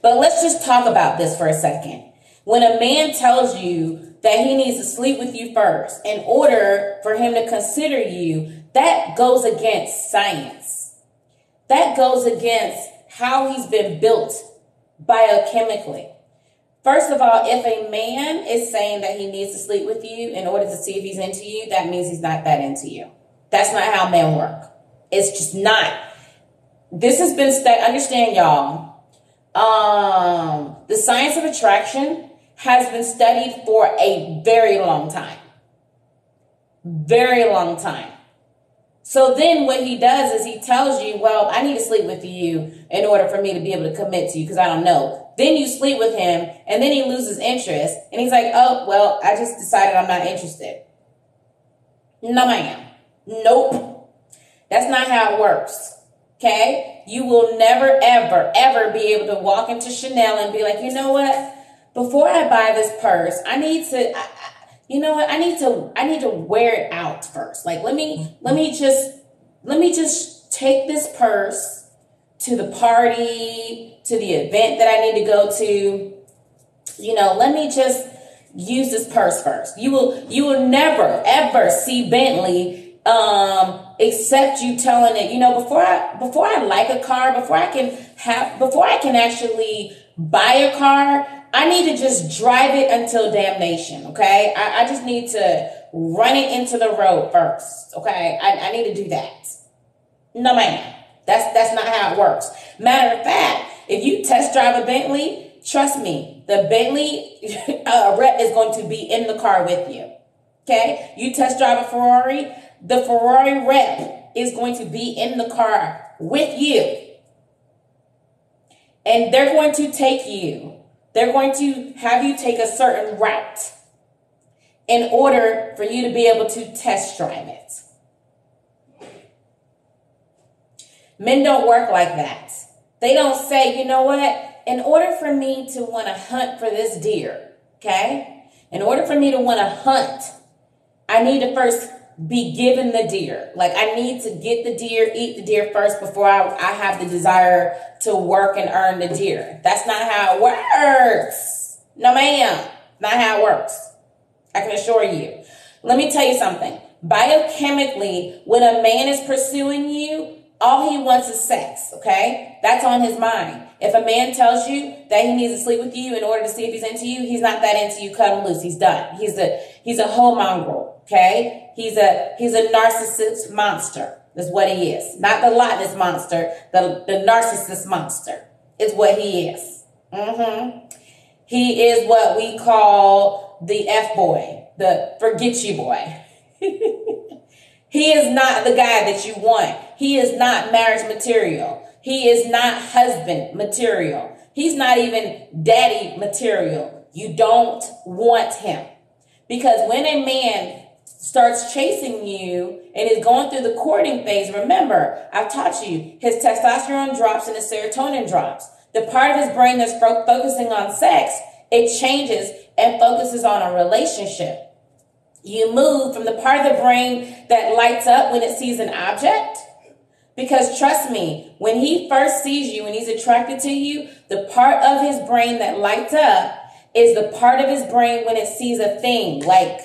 But let's just talk about this for a second. When a man tells you that he needs to sleep with you first in order for him to consider you, that goes against science. That goes against how he's been built biochemically. First of all, if a man is saying that he needs to sleep with you in order to see if he's into you, that means he's not that into you. That's not how men work. It's just not. This has been studied. Understand, y'all. The science of attraction has been studied for a very long time. Very long time. So then what he does is he tells you, well, I need to sleep with you in order for me to be able to commit to you because I don't know. Then you sleep with him and then he loses interest and he's like, oh, well, I just decided I'm not interested. No, ma'am. Nope. That's not how it works. Okay? You will never, ever, ever be able to walk into Chanel and be like, you know what? Before I buy this purse, I need to, you know what? I need to wear it out first. Like, let me just take this purse to the party, to the event that I need to go to. You know, let me just use this purse first. You will never, ever see Bentley, except you telling it, you know, before I like a car, before I can actually buy a car, I need to just drive it until damnation, okay? I just need to run it into the road first, okay? I need to do that. No, ma'am. That's not how it works. Matter of fact, if you test drive a Bentley, trust me, the Bentley rep is going to be in the car with you, okay? You test drive a Ferrari, the Ferrari rep is going to be in the car with you. And they're going to take you. They're going to have you take a certain route in order for you to be able to test drive it. Men don't work like that. They don't say, you know what? In order for me to want to hunt for this deer, okay? In order for me to want to hunt, I need to first be given the deer. Like, I need to get the deer, eat the deer first before I have the desire to work and earn the deer. That's not how it works. No, ma'am. Not how it works. I can assure you. Let me tell you something. Biochemically, when a man is pursuing you, all he wants is sex, okay? That's on his mind. If a man tells you that he needs to sleep with you in order to see if he's into you, he's not that into you. Cut him loose. He's done. He's a whole mongrel, okay? He's a narcissist monster. That's what he is. Not the Loch Ness monster. The narcissist monster is what he is. He is what we call the F-boy, the forget you boy. He is not the guy that you want. He is not marriage material. He is not husband material. He's not even daddy material. You don't want him. Because when a man starts chasing you and is going through the courting phase, remember, I've taught you, his testosterone drops and his serotonin drops. The part of his brain that's focusing on sex, it changes and focuses on a relationship. You move from the part of the brain that lights up when it sees an object. Because trust me, when he first sees you and he's attracted to you, the part of his brain that lights up is the part of his brain when it sees a thing like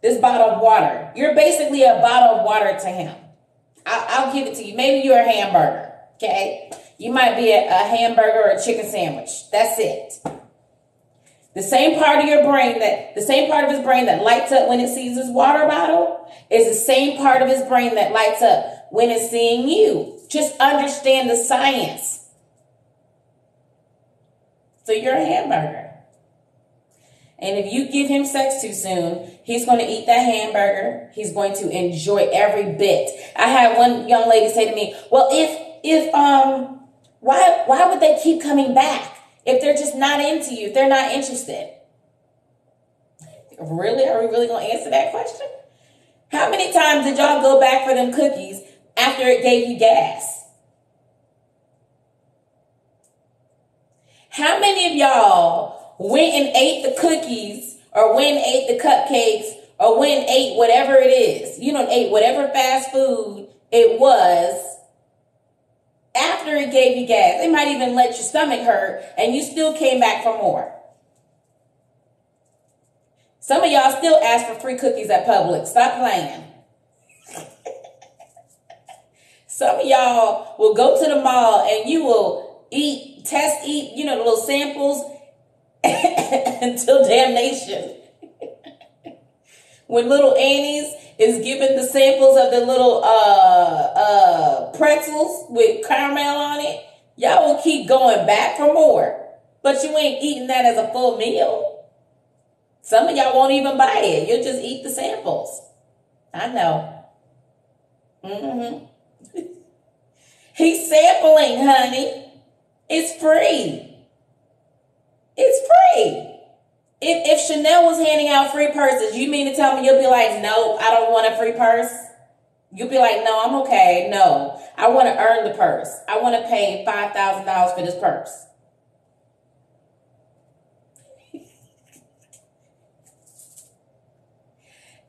this bottle of water. You're basically a bottle of water to him. I'll give it to you. Maybe you're a hamburger, okay? You might be a hamburger or a chicken sandwich. That's it. The same part of his brain that lights up when it sees this water bottle is the same part of his brain that lights up when it's seeing you. Just understand the science. So you're a hamburger. And if you give him sex too soon, he's going to eat that hamburger. He's going to enjoy every bit. I had one young lady say to me, well, why would they keep coming back? If they're just not into you, if they're not interested. Really? Are we really going to answer that question? How many times did y'all go back for them cookies after it gave you gas? How many of y'all went and ate the cookies or went and ate the cupcakes or went and ate whatever it is? You know, ate whatever fast food it was After it gave you gas, it might even let your stomach hurt, and you still came back for more. Some of y'all still ask for free cookies at Publix. Stop playing. Some of y'all will go to the mall and you will eat, you know, the little samples until damnation. When little Annie's is giving the samples of the little pretzels with caramel on it, y'all will keep going back for more. But you ain't eating that as a full meal. Some of y'all won't even buy it. You'll just eat the samples. I know. He's sampling, honey. It's free. It's free. If Chanel was handing out free purses, you mean to tell me you'll be like, no, I don't want a free purse? You'll be like, no, I'm okay. No, I want to earn the purse. I want to pay $5,000 for this purse.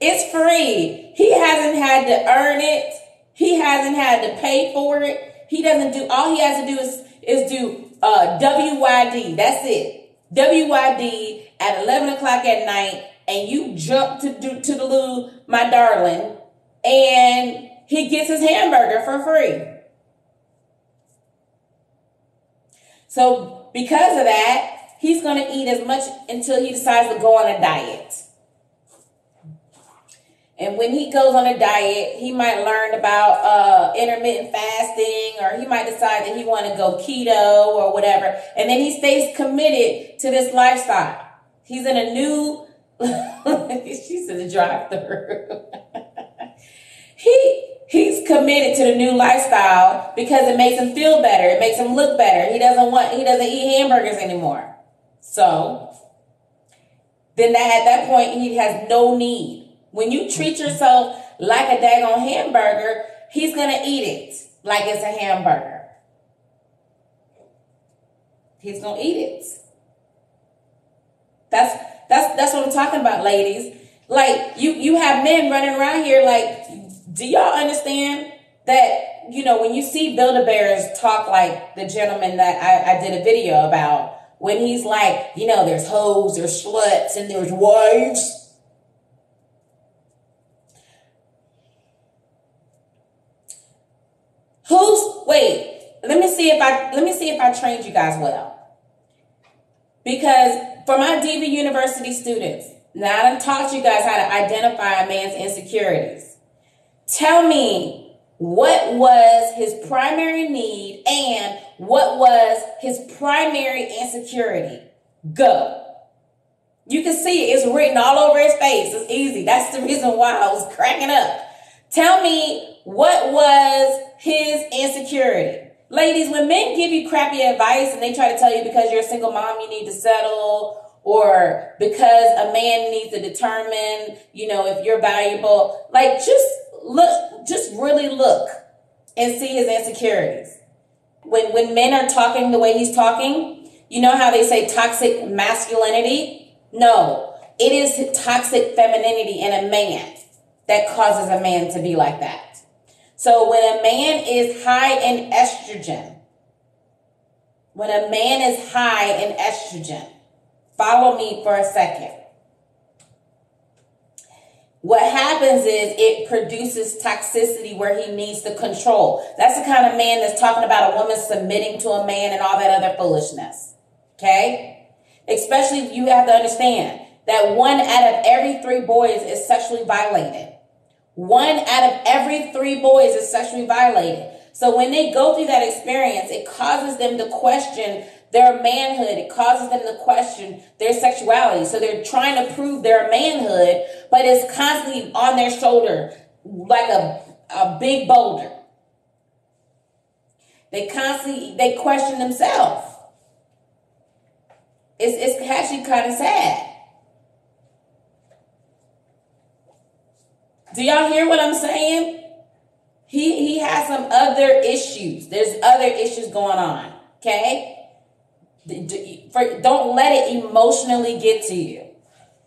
It's free. He hasn't had to earn it. He hasn't had to pay for it. He doesn't do, all he has to do is do WYD. That's it. WYD at 11 o'clock at night, and you jump to the loo, my darling, and he gets his hamburger for free. So because of that, he's going to eat as much until he decides to go on a diet. And when he goes on a diet, he might learn about intermittent fasting, or he might decide that he want to go keto or whatever. And then he stays committed to this lifestyle. He's in a new, she's in the drive-thru. He's committed to the new lifestyle because it makes him feel better. It makes him look better. He doesn't eat hamburgers anymore. So then at that point, he has no need. When you treat yourself like a daggone hamburger, he's going to eat it like it's a hamburger. He's going to eat it. That's what I'm talking about, ladies. Like, you have men running around here like, do y'all understand that, you know, when you see Build-A-Bears talk like the gentleman that I did a video about, when he's like, you know, there's hoes, there's sluts, and there's wives. Let me see if I trained you guys well. Because for my Diva University students, now I done taught you guys how to identify a man's insecurities. Tell me, what was his primary need and what was his primary insecurity? Go. You can see it. It's written all over his face. It's easy. That's the reason why I was cracking up. Tell me, what was his insecurity? Ladies, when men give you crappy advice and they try to tell you because you're a single mom, you need to settle, or because a man needs to determine, you know, if you're valuable, like just really look and see his insecurities. When men are talking the way he's talking, you know how they say toxic masculinity? No, it is toxic femininity in a man that causes a man to be like that. So when a man is high in estrogen, follow me for a second. What happens is it produces toxicity where he needs to control. That's the kind of man that's talking about a woman submitting to a man and all that other foolishness. Okay? Especially, you have to understand that 1 out of every 3 boys is sexually violated. 1 out of every 3 boys is sexually violated. So when they go through that experience, it causes them to question their manhood. It causes them to question their sexuality. So they're trying to prove their manhood, but it's constantly on their shoulder like a big boulder. They question themselves. It's actually kind of sad. Do y'all hear what I'm saying? He has some other issues. There's other issues going on. Okay? Don't let it emotionally get to you.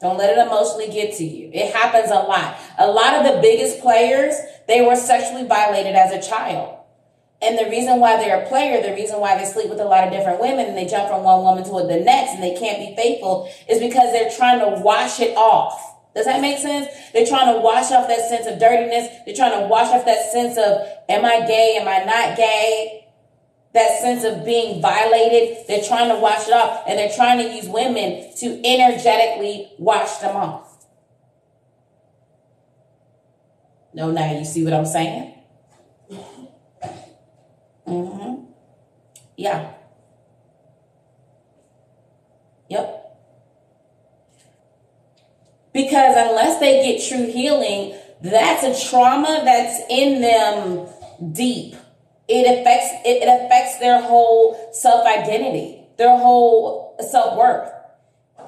Don't let it emotionally get to you. It happens a lot. A lot of the biggest players, they were sexually violated as a child. And the reason why they're a player, the reason why they sleep with a lot of different women and they jump from one woman to the next and they can't be faithful is because they're trying to wash it off. Does that make sense? They're trying to wash off that sense of dirtiness. They're trying to wash off that sense of, am I gay? Am I not gay? That sense of being violated. They're trying to wash it off, and they're trying to use women to energetically wash them off. No, now you see what I'm saying? Mm-hmm. Yeah. Yep. Because unless they get true healing, that's a trauma that's in them deep. It affects their whole self-identity, their whole self-worth.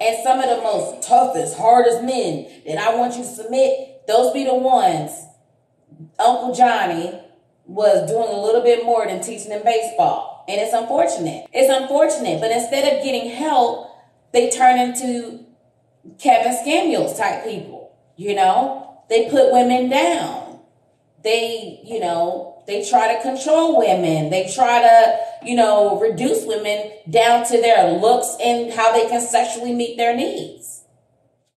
And some of the most toughest, hardest men that I want you to submit, those be the ones. Uncle Johnny was doing a little bit more than teaching them baseball. And it's unfortunate. It's unfortunate. But instead of getting help, they turn into Kevin Samuels type people. You know, they put women down. They, you know, they try to control women. They try to, you know, reduce women down to their looks and how they can sexually meet their needs.